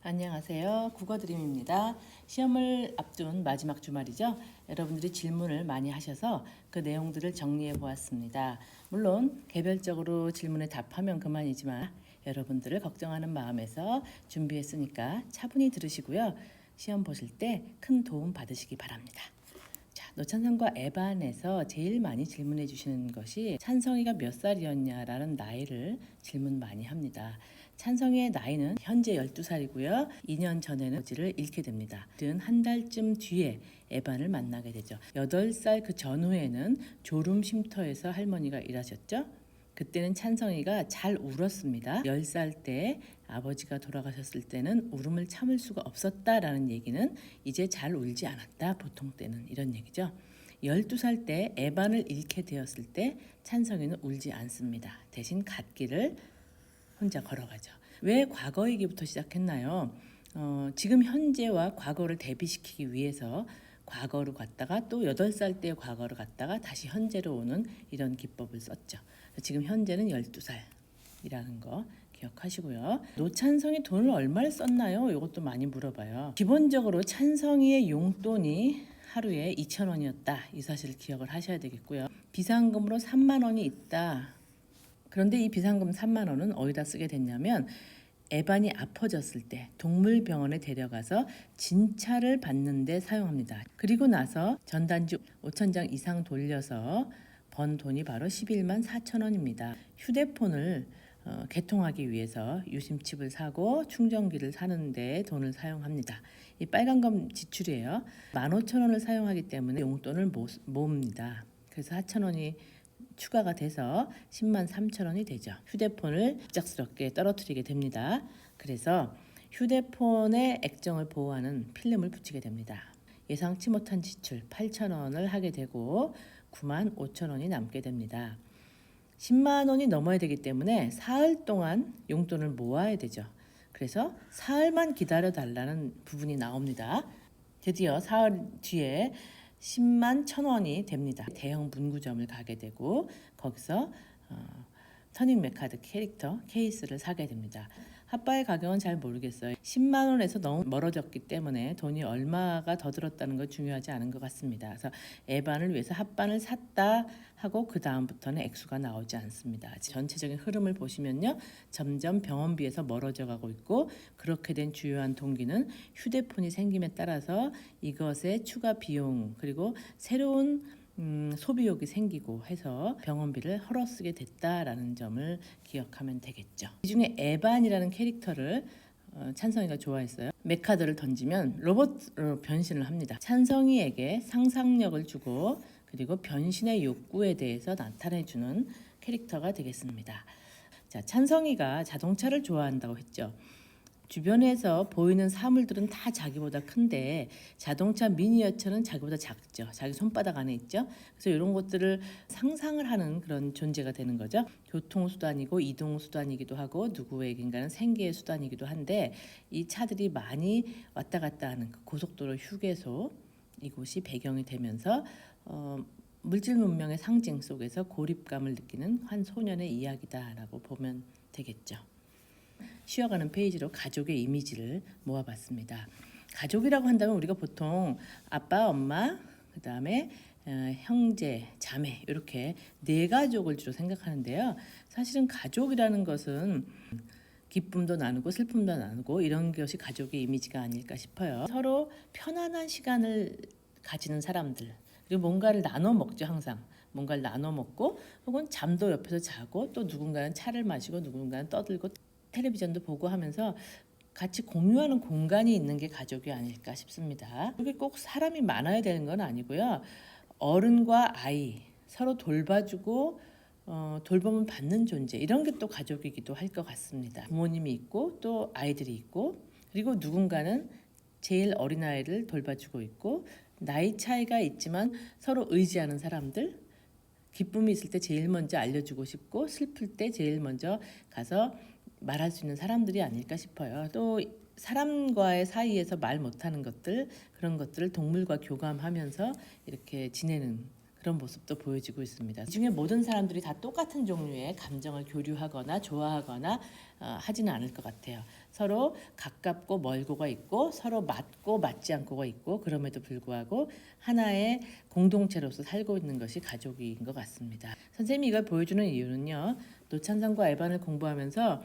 안녕하세요. 국어드림입니다. 시험을 앞둔 마지막 주말이죠. 여러분들이 질문을 많이 하셔서 그 내용들을 정리해 보았습니다. 물론 개별적으로 질문에 답하면 그만이지만 여러분들을 걱정하는 마음에서 준비했으니까 차분히 들으시고요. 시험 보실 때 큰 도움 받으시기 바랍니다. 자, 노찬성과 에반에서 제일 많이 질문해 주시는 것이 찬성이가 몇 살이었냐라는 나이를 질문 많이 합니다. 찬성이의 나이는 현재 12살이고요. 2년 전에는 아버지를 잃게 됩니다. 한 달쯤 뒤에 에반을 만나게 되죠. 8살 그 전후에는 졸음 쉼터에서 할머니가 일하셨죠. 그때는 찬성이가 잘 울었습니다. 10살 때 아버지가 돌아가셨을 때는 울음을 참을 수가 없었다라는 얘기는 이제 잘 울지 않았다. 보통 때는 이런 얘기죠. 12살 때 에반을 잃게 되었을 때 찬성이는 울지 않습니다. 대신 갓길을 혼자 걸어가죠. 왜 과거 얘기부터 시작했나요? 지금 현재와 과거를 대비시키기 위해서 과거로 갔다가 또 8살 때의 과거로 갔다가 다시 현재로 오는 이런 기법을 썼죠. 지금 현재는 12살이라는 거 기억하시고요. 노찬성이 돈을 얼마를 썼나요? 이것도 많이 물어봐요. 기본적으로 찬성이의 용돈이 하루에 2,000원이었다. 이 사실을 기억을 하셔야 되겠고요. 비상금으로 3만 원이 있다. 그런데 이 비상금 3만 원은 어디다 쓰게 됐냐면 에반이 아파졌을 때 동물병원에 데려가서 진찰을 받는 데 사용합니다. 그리고 나서 전단지 5,000장 이상 돌려서 번 돈이 바로 11만 4천 원입니다. 휴대폰을 개통하기 위해서 유심칩을 사고 충전기를 사는 데 돈을 사용합니다. 이 빨간검 지출이에요. 15,000원을 사용하기 때문에 용돈을 모읍니다. 그래서 4,000원이 추가가 돼서 10만 3천 원이 되죠. 휴대폰을 갑작스럽게 떨어뜨리게 됩니다. 그래서 휴대폰의 액정을 보호하는 필름을 붙이게 됩니다. 예상치 못한 지출 8천 원을 하게 되고 9만 5천 원이 남게 됩니다. 10만 원이 넘어야 되기 때문에 사흘 동안 용돈을 모아야 되죠. 그래서 사흘만 기다려 달라는 부분이 나옵니다. 드디어 사흘 뒤에 10만 1,000원이 됩니다. 대형 문구점을 가게 되고 거기서 터닝 메카드 캐릭터 케이스를 사게 됩니다. 핫바의 가격은 잘 모르겠어요. 10만 원에서 너무 멀어졌기 때문에 돈이 얼마가 더 들었다는 건 중요하지 않은 것 같습니다. 그래서 에반을 위해서 핫반을 샀다 하고 그 다음부터는 액수가 나오지 않습니다. 전체적인 흐름을 보시면요. 점점 병원비에서 멀어져 가고 있고 그렇게 된 주요한 동기는 휴대폰이 생김에 따라서 이것의 추가 비용 그리고 새로운 소비욕이 생기고 해서 병원비를 헐어쓰게 됐다라는 점을 기억하면 되겠죠. 이 중에 에반이라는 캐릭터를 찬성이가 좋아했어요. 메카드를 던지면 로봇으로 변신을 합니다. 찬성이에게 상상력을 주고 그리고 변신의 욕구에 대해서 나타내주는 캐릭터가 되겠습니다. 자, 찬성이가 자동차를 좋아한다고 했죠. 주변에서 보이는 사물들은 다 자기보다 큰데 자동차 미니어처는 자기보다 작죠. 자기 손바닥 안에 있죠. 그래서 이런 것들을 상상을 하는 그런 존재가 되는 거죠. 교통수단이고 이동수단이기도 하고 누구에겐가는 생계의 수단이기도 한데 이 차들이 많이 왔다 갔다 하는 그 고속도로 휴게소 이곳이 배경이 되면서 물질 문명의 상징 속에서 고립감을 느끼는 한 소년의 이야기다라고 보면 되겠죠. 쉬어가는 페이지로 가족의 이미지를 모아봤습니다. 가족이라고 한다면 우리가 보통 아빠, 엄마, 그 다음에 형제, 자매 이렇게 네 가족을 주로 생각하는데요. 사실은 가족이라는 것은 기쁨도 나누고 슬픔도 나누고 이런 것이 가족의 이미지가 아닐까 싶어요. 서로 편안한 시간을 가지는 사람들 그리고 뭔가를 나눠 먹죠. 항상 뭔가를 나눠 먹고 혹은 잠도 옆에서 자고 또 누군가는 차를 마시고 누군가는 떠들고 텔레비전도 보고 하면서 같이 공유하는 공간이 있는 게 가족이 아닐까 싶습니다. 여기 꼭 사람이 많아야 되는 건 아니고요. 어른과 아이 서로 돌봐주고 돌봄을 받는 존재 이런 게 또 가족이기도 할 것 같습니다. 부모님이 있고 또 아이들이 있고 그리고 누군가는 제일 어린아이를 돌봐주고 있고 나이 차이가 있지만 서로 의지하는 사람들 기쁨이 있을 때 제일 먼저 알려주고 싶고 슬플 때 제일 먼저 가서 말할 수 있는 사람들이 아닐까 싶어요. 또 사람과의 사이에서 말 못하는 것들 그런 것들을 동물과 교감하면서 이렇게 지내는 그런 모습도 보여지고 있습니다. 이 중에 모든 사람들이 다 똑같은 종류의 감정을 교류하거나 좋아하거나 하지는 않을 것 같아요. 서로 가깝고 멀고가 있고 서로 맞고 맞지 않고가 있고 그럼에도 불구하고 하나의 공동체로서 살고 있는 것이 가족인 것 같습니다. 선생님이 이걸 보여주는 이유는요. 노찬성과 에반을 공부하면서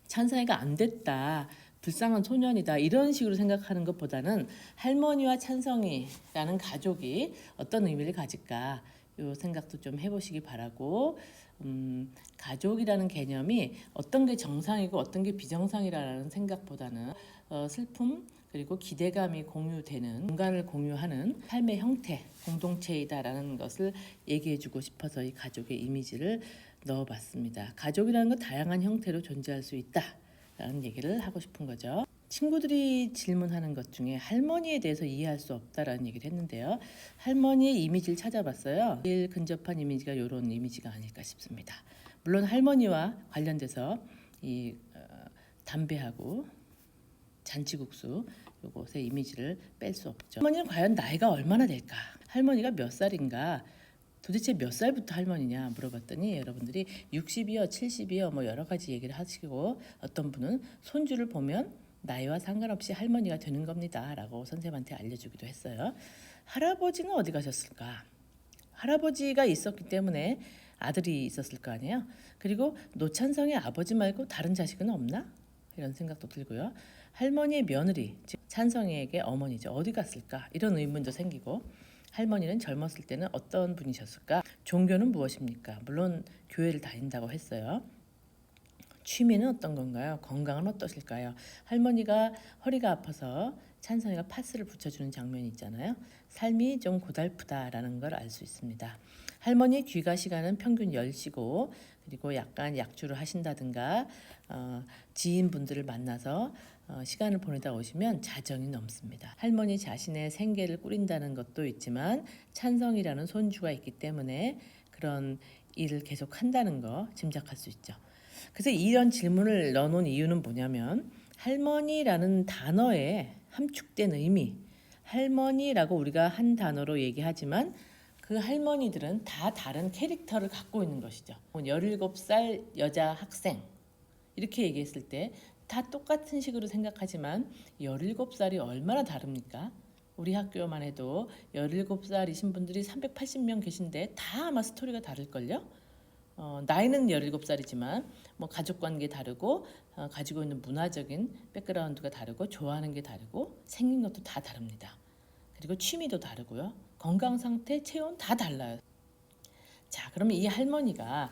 찬성이가 안 됐다. 불쌍한 소년이다 이런 식으로 생각하는 것보다는 할머니와 찬성이라는 가족이 어떤 의미를 가질까 이 생각도 좀 해보시기 바라고 가족이라는 개념이 어떤 게 정상이고 어떤 게 비정상이라는 생각보다는 슬픔 그리고 기대감이 공유되는 공간을 공유하는 삶의 형태 공동체이다라는 것을 얘기해주고 싶어서 이 가족의 이미지를 넣어봤습니다. 가족이라는 건 다양한 형태로 존재할 수 있다. 라는 얘기를 하고 싶은 거죠. 친구들이 질문하는 것 중에 할머니에 대해서 이해할 수 없다라는 얘기를 했는데요. 할머니의 이미지를 찾아봤어요. 제일 근접한 이미지가 이런 이미지가 아닐까 싶습니다. 물론 할머니와 관련돼서 이 담배하고 잔치국수 요것의 이미지를 뺄 수 없죠. 할머니는 과연 나이가 얼마나 될까? 할머니가 몇 살인가? 도대체 몇 살부터 할머니냐 물어봤더니 여러분들이 60이요 70이요 뭐 여러 가지 얘기를 하시고 어떤 분은 손주를 보면 나이와 상관없이 할머니가 되는 겁니다 라고 선생님한테 알려주기도 했어요. 할아버지는 어디 가셨을까? 할아버지가 있었기 때문에 아들이 있었을 거 아니에요. 그리고 노찬성의 아버지 말고 다른 자식은 없나? 이런 생각도 들고요. 할머니의 며느리 즉 찬성이에게 어머니죠. 어디 갔을까? 이런 의문도 생기고 할머니는 젊었을 때는 어떤 분이셨을까? 종교는 무엇입니까? 물론 교회를 다닌다고 했어요. 취미는 어떤 건가요? 건강은 어떠실까요? 할머니가 허리가 아파서 찬성이가 파스를 붙여주는 장면이 있잖아요. 삶이 좀 고달프다라는 걸 알 수 있습니다. 할머니 귀가 시간은 평균 10시고 그리고 약간 약주를 하신다든가 지인분들을 만나서 시간을 보내다 오시면 자정이 넘습니다. 할머니 자신의 생계를 꾸린다는 것도 있지만 찬성이라는 손주가 있기 때문에 그런 일을 계속 한다는 거 짐작할 수 있죠. 그래서 이런 질문을 넣어놓은 이유는 뭐냐면 할머니라는 단어에 함축된 의미 할머니라고 우리가 한 단어로 얘기하지만 그 할머니들은 다 다른 캐릭터를 갖고 있는 것이죠. 17살 여자 학생 이렇게 얘기했을 때 다 똑같은 식으로 생각하지만 17살이 얼마나 다릅니까? 우리 학교만 해도 17살이신 분들이 380명 계신데 다 아마 스토리가 다를걸요? 나이는 17살이지만 뭐 가족관계 다르고 가지고 있는 문화적인 백그라운드가 다르고 좋아하는 게 다르고 생긴 것도 다 다릅니다. 그리고 취미도 다르고요. 건강 상태, 체온 다 달라요. 자, 그러면 이 할머니가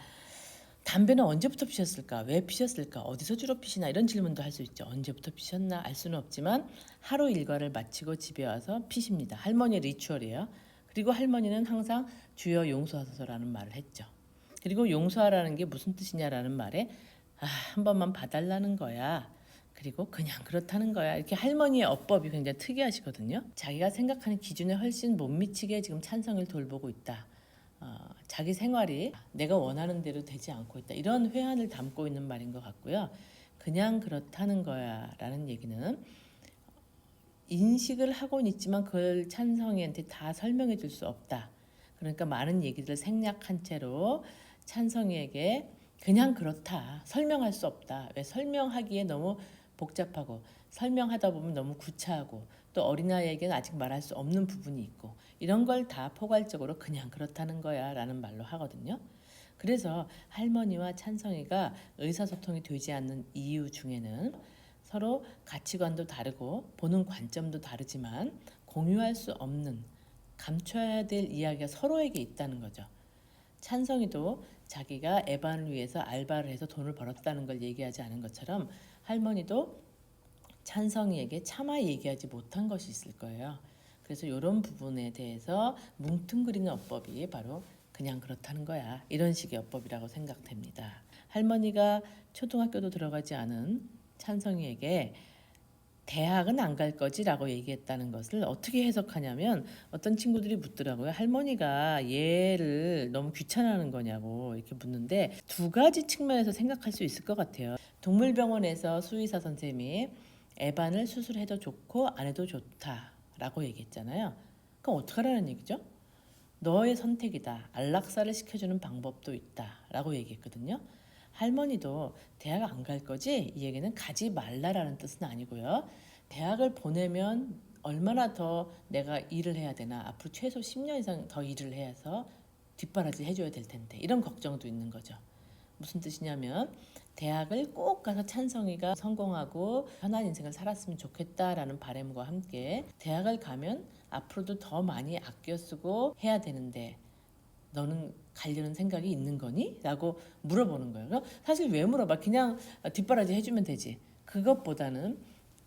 담배는 언제부터 피셨을까? 왜 피셨을까? 어디서 주로 피시나? 이런 질문도 할 수 있죠. 언제부터 피셨나? 알 수는 없지만 하루 일과를 마치고 집에 와서 피십니다. 할머니의 리추얼이에요. 그리고 할머니는 항상 주여 용서하소서라는 말을 했죠. 그리고 용서하라는 게 무슨 뜻이냐라는 말에 한 번만 봐달라는 거야. 그리고 그냥 그렇다는 거야. 이렇게 할머니의 어법이 굉장히 특이하시거든요. 자기가 생각하는 기준에 훨씬 못 미치게 지금 찬성을 돌보고 있다. 자기 생활이 내가 원하는 대로 되지 않고 있다. 이런 회한을 담고 있는 말인 것 같고요. 그냥 그렇다는 거야 라는 얘기는 인식을 하고는 있지만 그걸 찬성이한테 다 설명해 줄 수 없다. 그러니까 많은 얘기들을 생략한 채로 찬성이에게 그냥 그렇다. 설명할 수 없다. 왜 설명하기에 너무 복잡하고 설명하다 보면 너무 구차하고 또 어린아이에게는 아직 말할 수 없는 부분이 있고 이런 걸 다 포괄적으로 그냥 그렇다는 거야 라는 말로 하거든요. 그래서 할머니와 찬성이가 의사소통이 되지 않는 이유 중에는 서로 가치관도 다르고 보는 관점도 다르지만 공유할 수 없는 감춰야 될 이야기가 서로에게 있다는 거죠. 찬성이도 자기가 에반을 위해서 알바를 해서 돈을 벌었다는 걸 얘기하지 않은 것처럼 할머니도 찬성이에게 차마 얘기하지 못한 것이 있을 거예요. 그래서 이런 부분에 대해서 뭉뚱그리는 어법이 바로 그냥 그렇다는 거야. 이런 식의 어법이라고 생각됩니다. 할머니가 초등학교도 들어가지 않은 찬성이에게 대학은 안 갈 거지라고 얘기했다는 것을 어떻게 해석하냐면 어떤 친구들이 묻더라고요. 할머니가 얘를 너무 귀찮아하는 거냐고 이렇게 묻는데 두 가지 측면에서 생각할 수 있을 것 같아요. 동물병원에서 수의사 선생님이 에반을 수술해도 좋고 안 해도 좋다라고 얘기했잖아요. 그럼 어떡하라는 얘기죠? 너의 선택이다. 안락사를 시켜주는 방법도 있다. 라고 얘기했거든요. 할머니도 대학 안 갈 거지? 이 얘기는 가지 말라라는 뜻은 아니고요. 대학을 보내면 얼마나 더 내가 일을 해야 되나, 앞으로 최소 10년 이상 더 일을 해서 뒷바라지 해줘야 될 텐데, 이런 걱정도 있는 거죠. 무슨 뜻이냐면 대학을 꼭 가서 찬성이가 성공하고 편한 인생을 살았으면 좋겠다라는 바람과 함께 대학을 가면 앞으로도 더 많이 아껴 쓰고 해야 되는데 너는 가려는 생각이 있는 거니? 라고 물어보는 거예요. 사실 왜 물어봐? 그냥 뒷바라지 해주면 되지. 그것보다는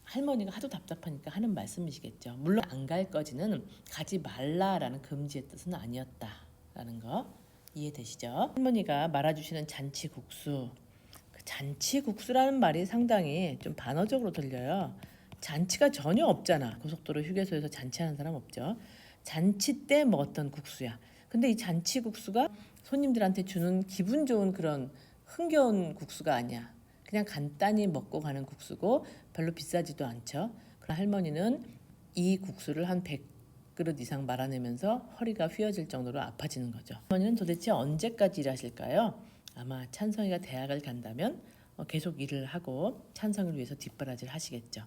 할머니가 하도 답답하니까 하는 말씀이시겠죠. 물론 안 갈 거지는 가지 말라라는 금지의 뜻은 아니었다라는 거 이해되시죠? 할머니가 말아주시는 잔치국수. 그 잔치국수라는 말이 상당히 좀 반어적으로 들려요. 잔치가 전혀 없잖아. 고속도로 휴게소에서 잔치하는 사람 없죠. 잔치 때 먹었던 국수야. 근데 이 잔치국수가 손님들한테 주는 기분 좋은 그런 흥겨운 국수가 아니야. 그냥 간단히 먹고 가는 국수고 별로 비싸지도 않죠. 그럼 할머니는 이 국수를 한 100그릇 이상 말아내면서 허리가 휘어질 정도로 아파지는 거죠. 할머니는 도대체 언제까지 일하실까요? 아마 찬성이가 대학을 간다면 계속 일을 하고 찬성이를 위해서 뒷바라지를 하시겠죠.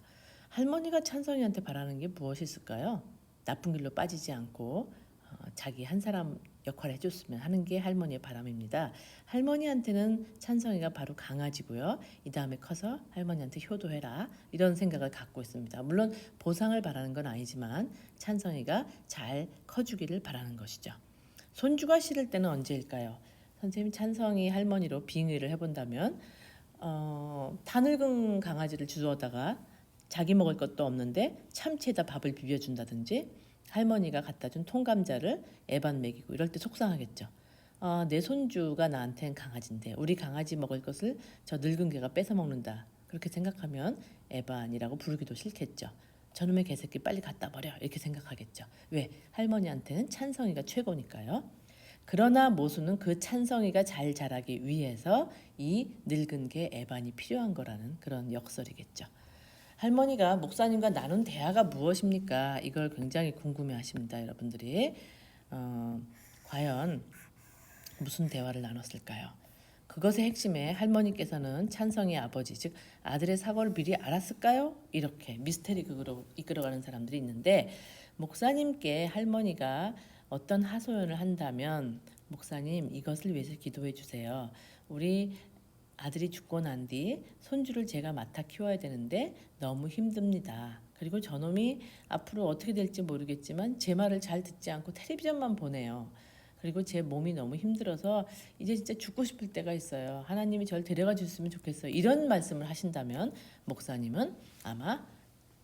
할머니가 찬성이한테 바라는 게 무엇이 있을까요? 나쁜 길로 빠지지 않고 자기 한 사람 역할을 해줬으면 하는 게 할머니의 바람입니다. 할머니한테는 찬성이가 바로 강아지고요. 이 다음에 커서 할머니한테 효도해라 이런 생각을 갖고 있습니다. 물론 보상을 바라는 건 아니지만 찬성이가 잘 커주기를 바라는 것이죠. 손주가 싫을 때는 언제일까요? 선생님이 찬성이 할머니로 빙의를 해본다면 다 늙은 강아지를 주워다가 자기 먹을 것도 없는데 참치에다 밥을 비벼준다든지 할머니가 갖다 준 통감자를 애반 먹이고 이럴 때 속상하겠죠. 내 손주가 나한텐 강아지인데 우리 강아지 먹을 것을 저 늙은 개가 뺏어 먹는다. 그렇게 생각하면 애반이라고 부르기도 싫겠죠. 저놈의 개새끼 빨리 갖다 버려 이렇게 생각하겠죠. 왜? 할머니한테는 찬성이가 최고니까요. 그러나 모수는 그 찬성이가 잘 자라기 위해서 이 늙은 개 애반이 필요한 거라는 그런 역설이겠죠. 할머니가 목사님과 나눈 대화가 무엇입니까? 이걸 굉장히 궁금해하십니다, 여러분들이. 과연 무슨 대화를 나눴을까요? 그것의 핵심에 할머니께서는 찬성의 아버지, 즉 아들의 사고를 미리 알았을까요? 이렇게 미스테리 극으로 이끌어가는 사람들이 있는데 목사님께 할머니가 어떤 하소연을 한다면 목사님 이것을 위해서 기도해 주세요. 우리 아들이 죽고 난 뒤 손주를 제가 맡아 키워야 되는데 너무 힘듭니다. 그리고 저놈이 앞으로 어떻게 될지 모르겠지만 제 말을 잘 듣지 않고 텔레비전만 보네요. 그리고 제 몸이 너무 힘들어서 이제 진짜 죽고 싶을 때가 있어요. 하나님이 저를 데려가 주셨으면 좋겠어요. 이런 말씀을 하신다면 목사님은 아마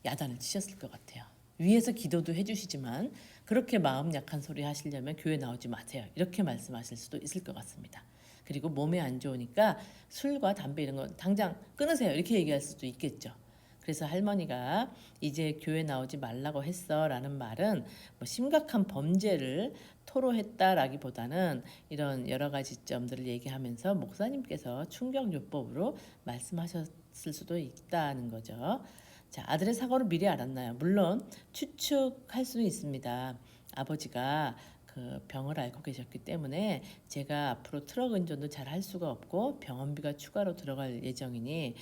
야단을 치셨을 것 같아요. 위에서 기도도 해주시지만 그렇게 마음 약한 소리 하시려면 교회 나오지 마세요. 이렇게 말씀하실 수도 있을 것 같습니다. 그리고 몸에 안 좋으니까 술과 담배 이런 거 당장 끊으세요. 이렇게 얘기할 수도 있겠죠. 그래서 할머니가 이제 교회 나오지 말라고 했어 라는 말은 뭐 심각한 범죄를 토로했다라기보다는 이런 여러 가지 점들을 얘기하면서 목사님께서 충격요법으로 말씀하셨을 수도 있다는 거죠. 자, 아들의 사고를 미리 알았나요? 물론 추측할 수는 있습니다. 아버지가 그 병을 앓고 계셨기 때문에 제가 앞으로 트럭 운전도 잘 할 수가 없고 병원비가 추가로 들어갈 예정이니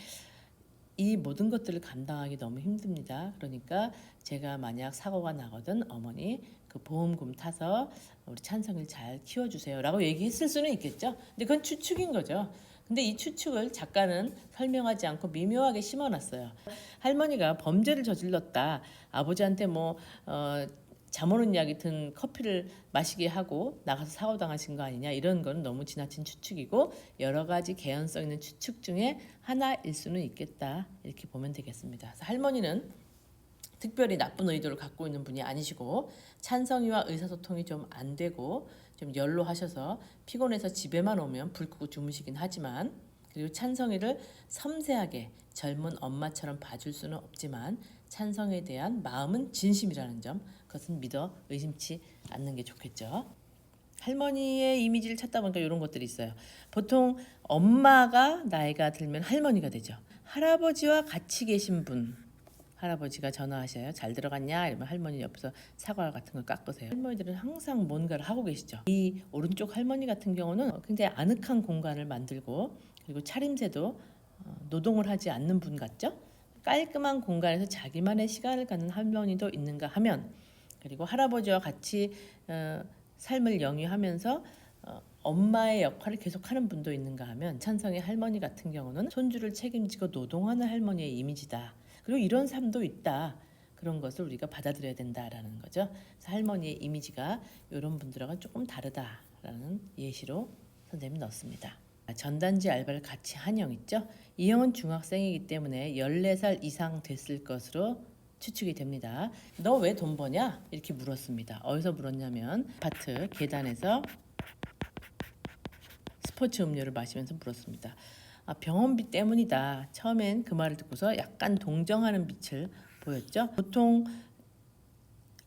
이 모든 것들을 감당하기 너무 힘듭니다. 그러니까 제가 만약 사고가 나거든 어머니 그 보험금 타서 우리 찬성이를 잘 키워주세요 라고 얘기했을 수는 있겠죠. 근데 그건 추측인 거죠. 근데 이 추측을 작가는 설명하지 않고 미묘하게 심어놨어요. 할머니가 범죄를 저질렀다. 아버지한테 잠 오는 약이 든 커피를 마시게 하고 나가서 사고 당하신 거 아니냐 이런 건 너무 지나친 추측이고 여러 가지 개연성 있는 추측 중에 하나일 수는 있겠다 이렇게 보면 되겠습니다. 그래서 할머니는 특별히 나쁜 의도를 갖고 있는 분이 아니시고 찬성이와 의사소통이 좀 안 되고 좀 연로하셔서 피곤해서 집에만 오면 불 끄고 주무시긴 하지만 그리고 찬성이를 섬세하게 젊은 엄마처럼 봐줄 수는 없지만 찬성에 대한 마음은 진심이라는 점 그것은 믿어 의심치 않는 게 좋겠죠. 할머니의 이미지를 찾다 보니까 이런 것들이 있어요. 보통 엄마가 나이가 들면 할머니가 되죠. 할아버지와 같이 계신 분 할아버지가 전화하셔요. 잘 들어갔냐? 이러면 할머니 옆에서 사과 같은 걸 깎으세요. 할머니들은 항상 뭔가를 하고 계시죠. 이 오른쪽 할머니 같은 경우는 굉장히 아늑한 공간을 만들고 그리고 차림새도 노동을 하지 않는 분 같죠? 깔끔한 공간에서 자기만의 시간을 갖는 할머니도 있는가 하면, 그리고 할아버지와 같이 삶을 영위하면서 엄마의 역할을 계속하는 분도 있는가 하면, 찬성의 할머니 같은 경우는 손주를 책임지고 노동하는 할머니의 이미지다. 그리고 이런 삶도 있다. 그런 것을 우리가 받아들여야 된다라는 거죠. 그래서 할머니의 이미지가 이런 분들하고는 조금 다르다라는 예시로 선생님이 넣었습니다. 전단지 알바를 같이 한 형 있죠. 이 형은 중학생이기 때문에 14살 이상 됐을 것으로 추측이 됩니다. 너 왜 돈 버냐? 이렇게 물었습니다. 어디서 물었냐면 아파트 계단에서 스포츠 음료를 마시면서 물었습니다. 병원비 때문이다. 처음엔 그 말을 듣고서 약간 동정하는 빛을 보였죠. 보통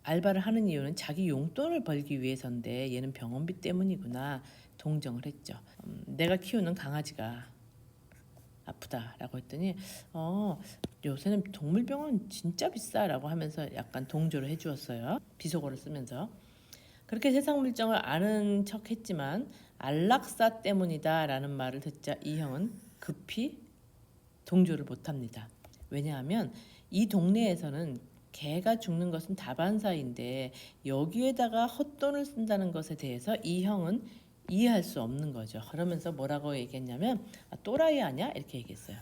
알바를 하는 이유는 자기 용돈을 벌기 위해서인데 얘는 병원비 때문이구나 동정을 했죠. 내가 키우는 강아지가 아프다라고 했더니 요새는 동물병원 진짜 비싸라고 하면서 약간 동조를 해주었어요. 비속어를 쓰면서. 그렇게 세상 물정을 아는 척 했지만 안락사 때문이다라는 말을 듣자 이 형은 급히 동조를 못합니다. 왜냐하면 이 동네에서는 개가 죽는 것은 다반사인데 여기에다가 헛돈을 쓴다는 것에 대해서 이 형은 이해할 수 없는 거죠. 그러면서 뭐라고 얘기했냐면 또라이 아니야? 이렇게 얘기했어요.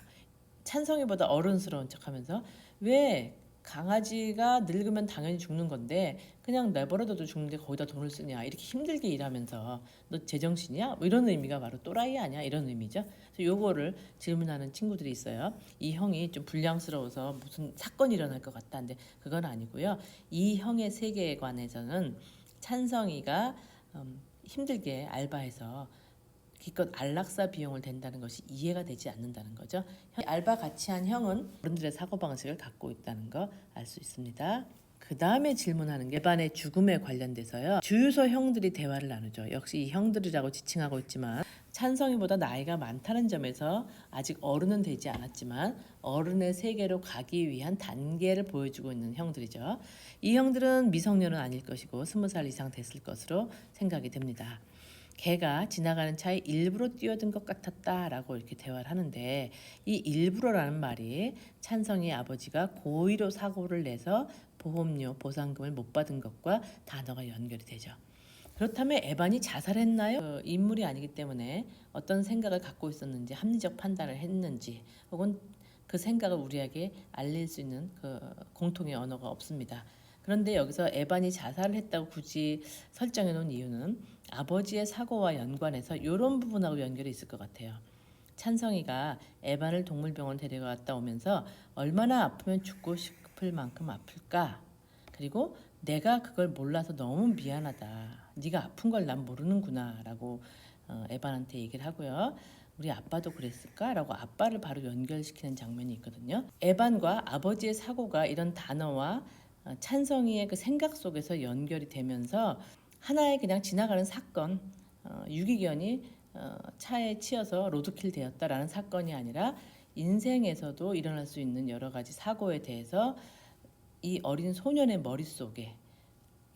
찬성이보다 어른스러운 척하면서 왜 강아지가 늙으면 당연히 죽는 건데 그냥 내버려둬도 죽는데 거기다 돈을 쓰냐, 이렇게 힘들게 일하면서 너 제정신이야? 뭐 이런 의미가 바로 또라이 아니야? 이런 의미죠. 그래서 요거를 질문하는 친구들이 있어요. 이 형이 좀 불량스러워서 무슨 사건이 일어날 것 같다는데 그건 아니고요. 이 형의 세계관에서는 찬성이가 힘들게 알바해서 기껏 안락사 비용을 댄다는 것이 이해가 되지 않는다는 거죠. 알바 같이 한 형은 어른들의 사고방식을 갖고 있다는 거 알 수 있습니다. 그 다음에 질문하는 게 에반의 죽음에 관련돼서요. 주유소 형들이 대화를 나누죠. 역시 이 형들이라고 지칭하고 있지만 찬성이보다 나이가 많다는 점에서 아직 어른은 되지 않았지만 어른의 세계로 가기 위한 단계를 보여주고 있는 형들이죠. 이 형들은 미성년은 아닐 것이고 20살 이상 됐을 것으로 생각이 됩니다. 개가 지나가는 차에 일부러 뛰어든 것 같았다라고 이렇게 대화를 하는데, 이 일부러라는 말이 찬성이 아버지가 고의로 사고를 내서 보험료 보상금을 못 받은 것과 단어가 연결이 되죠. 그렇다면 에반이 자살했나요? 인물이 아니기 때문에 어떤 생각을 갖고 있었는지, 합리적 판단을 했는지, 혹은 그 생각을 우리에게 알릴 수 있는 그 공통의 언어가 없습니다. 그런데 여기서 에반이 자살을 했다고 굳이 설정해 놓은 이유는 아버지의 사고와 연관해서 이런 부분하고 연결이 있을 것 같아요. 찬성이가 에반을 동물병원 데려갔다 오면서 얼마나 아프면 죽고 싶을 만큼 아플까? 그리고 내가 그걸 몰라서 너무 미안하다. 네가 아픈 걸 난 모르는구나 라고 에반한테 얘기를 하고요. 우리 아빠도 그랬을까? 라고 아빠를 바로 연결시키는 장면이 있거든요. 에반과 아버지의 사고가 이런 단어와 찬성이의 그 생각 속에서 연결이 되면서 하나의 그냥 지나가는 사건, 유기견이 차에 치여서 로드킬 되었다라는 사건이 아니라 인생에서도 일어날 수 있는 여러 가지 사고에 대해서 이 어린 소년의 머릿속에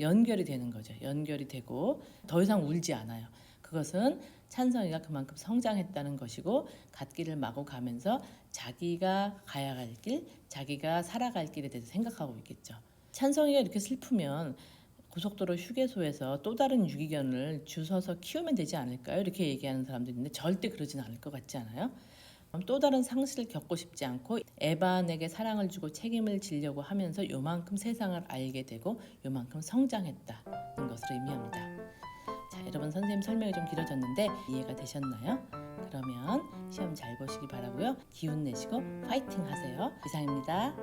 연결이 되는 거죠. 연결이 되고 더 이상 울지 않아요. 그것은 찬성이가 그만큼 성장했다는 것이고 갓길을 마구 가면서 자기가 가야 할 길, 자기가 살아갈 길에 대해서 생각하고 있겠죠. 찬성이가 이렇게 슬프면 고속도로 휴게소에서 또 다른 유기견을 주워서 키우면 되지 않을까요? 이렇게 얘기하는 사람도 있는데 절대 그러진 않을 것 같지 않아요? 또 다른 상실을 겪고 싶지 않고 에반에게 사랑을 주고 책임을 지려고 하면서 요만큼 세상을 알게 되고 요만큼 성장했다는 것을 의미합니다. 자, 여러분 선생님 설명이 좀 길어졌는데 이해가 되셨나요? 그러면 시험 잘 보시기 바라고요. 기운 내시고 파이팅 하세요. 이상입니다.